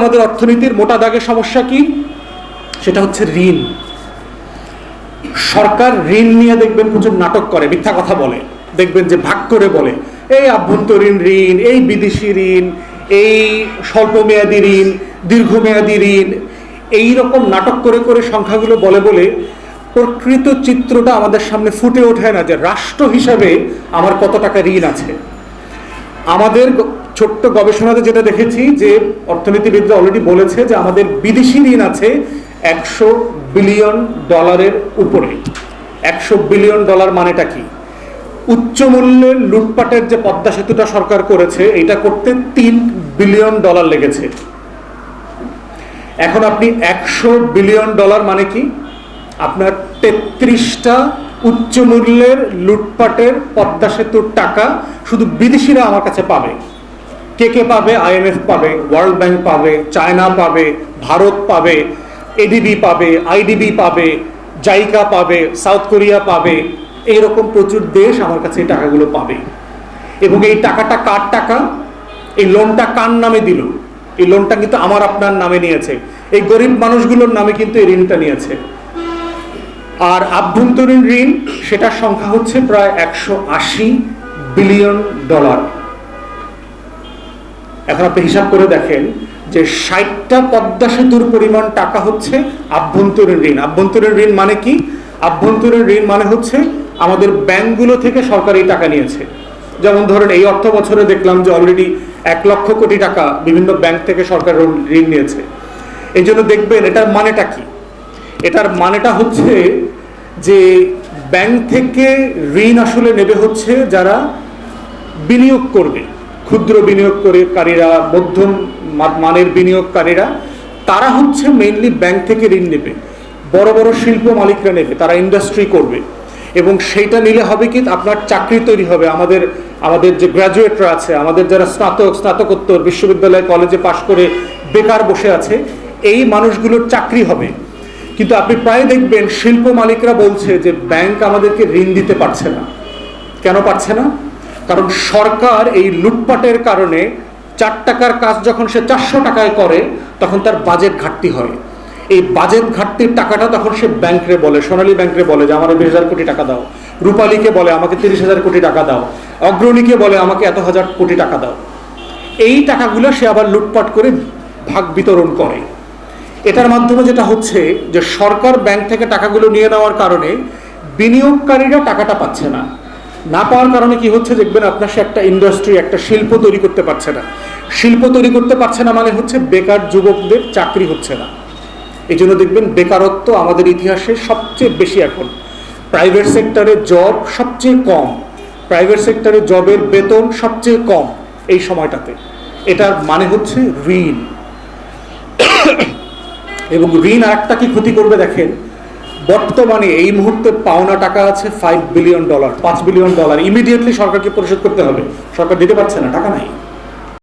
আমাদের অর্থনীতির মোটা দাগে সমস্যা কি? সেটা হচ্ছে ঋণ। সরকার ঋণ নিয়ে দেখবেন প্রচুর নাটক করে, মিথ্যা কথা বলে, দেখবেন যে ভাগ করে বলে এই আভ্যন্তরীণ ঋণ, এই বিদেশি ঋণ, এই স্বল্পমেয়াদী ঋণ, দীর্ঘমেয়াদী ঋণ, এই রকম নাটক করে করে সংখ্যাগুলো বলে বলে প্রকৃত চিত্রটা আমাদের সামনে ফুটে ওঠে না যে রাষ্ট্র হিসাবে আমার কত টাকা ঋণ আছে। আমাদের ছোট্ট গবেষণাতে যেটা দেখেছি যে অর্থনীতিবিদরা অলরেডি বলেছে যে আমাদের বিদেশি ঋণ আছে $100 বিলিয়ন উপরে। $100 বিলিয়ন মানেটা কি? উচ্চ মূল্যের লুটপাটের যে পদ্মা সেতুটা সরকার করেছে, এটা করতে $3 বিলিয়ন লেগেছে। এখন আপনি $100 বিলিয়ন মানে কি? আপনার 33টা উচ্চ মূল্যের লুটপাটের পদ্মা সেতুর টাকা শুধু বিদেশিরা আমার কাছে পাবে। কে কে পাবে? IMF পাবে, ওয়ার্ল্ড ব্যাংক পাবে, চায়না পাবে, ভারত পাবে, ADB পাবে, IDB পাবে, জাইকা পাবে, সাউথ কোরিয়া পাবে, এইরকম প্রচুর দেশ আমার কাছে এই টাকাগুলো পাবে। এবং এই টাকাটা কার টাকা? এই লোনটা কার নামে দিল? এই লোনটা কিন্তু আমার আপনার নামে নিয়েছে, এই গরিব মানুষগুলোর নামে কিন্তু এই ঋণটা নিয়েছে। আর আভ্যন্তরীণ ঋণ, সেটার সংখ্যা হচ্ছে প্রায় $180 বিলিয়ন। এখন আপনি হিসাব করে দেখেন যে 60টা পদ্মা সেতুর পরিমাণ টাকা হচ্ছে আভ্যন্তরীণ ঋণ। আভ্যন্তরীণ ঋণ মানে কি? আভ্যন্তরীণ ঋণ মানে হচ্ছে আমাদের ব্যাংকগুলো থেকে সরকার এই টাকা নিয়েছে। যেমন ধরেন এই অর্থ বছরে দেখলাম যে অলরেডি 1 লক্ষ কোটি টাকা বিভিন্ন ব্যাংক থেকে সরকার ঋণ নিয়েছে। এই জন্য দেখবেন এটার মানেটা কি? এটার মানেটা হচ্ছে যে ব্যাংক থেকে ঋণ আসলে নেবে হচ্ছে যারা বিনিয়োগ করবে, ক্ষুদ্র বিনিয়োগকারীরা, মধ্যম মানের বিনিয়োগকারীরা, তারা হচ্ছে মেইনলি ব্যাংক থেকে ঋণ নেবে। বড় বড় শিল্প মালিকরা নেবে, তারা ইন্ডাস্ট্রি করবে, এবং সেইটা নিলে হবে কি? আপনার চাকরি তৈরি হবে। আমাদের যে গ্র্যাজুয়েটরা আছে, আমাদের যারা স্নাতকোত্তর বিশ্ববিদ্যালয় কলেজে পাশ করে বেকার বসে আছে, এই মানুষগুলোর চাকরি হবে। কিন্তু আপনি প্রায় দেখবেন শিল্প মালিকরা বলছে যে ব্যাংক আমাদেরকে ঋণ দিতে পারছে না। কেন পারছে না? কারণ সরকার এই লুটপাটের কারণে 4 টাকার কাজ যখন সে 400 টাকায় করে, তখন তার বাজেট ঘাটতি হয়। এই বাজেট ঘাটতির টাকাটা তখন সে ব্যাংকে বলে, সোনালী ব্যাংকে বলে যে আমার 20,000 কোটি টাকা দাও, রূপালীকে বলে আমাকে 30,000 কোটি টাকা দাও, অগ্রণীকে বলে আমাকে এত হাজার কোটি টাকা দাও। এই টাকাগুলো সে আবার লুটপাট করে ভাগ বিতরণ করে। এটার মাধ্যমে যেটা হচ্ছে যে সরকার ব্যাংক থেকে টাকাগুলো নিয়ে নেওয়ার কারণে বিনিয়োগকারীরা টাকাটা পাচ্ছে না। না পাওয়ার কারণে কি হচ্ছে দেখবেন আপনার সে একটা ইন্ডাস্ট্রি, একটা শিল্প তৈরি করতে পারছে না। শিল্প তৈরি করতে পারছে না মানে হচ্ছে বেকার যুবকদের চাকরি হচ্ছে না। এই জন্য দেখবেন বেকারত্ব আমাদের ইতিহাসে সবচেয়ে বেশি। এখন প্রাইভেট সেক্টরে জব সবচেয়ে কম, প্রাইভেট সেক্টরে জবের বেতন সবচেয়ে কম এই সময়টাতে। এটার মানে হচ্ছে ঋণ। এবং ঋণ আরেকটা কি ক্ষতি করবে দেখেন, বর্তমানে এই মুহূর্তে পাওনা টাকা আছে $5 বিলিয়ন, $5 বিলিয়ন ইমিডিয়েটলি সরকারকে পরিশোধ করতে হবে। সরকার দিতে পারছে না, টাকা নাই।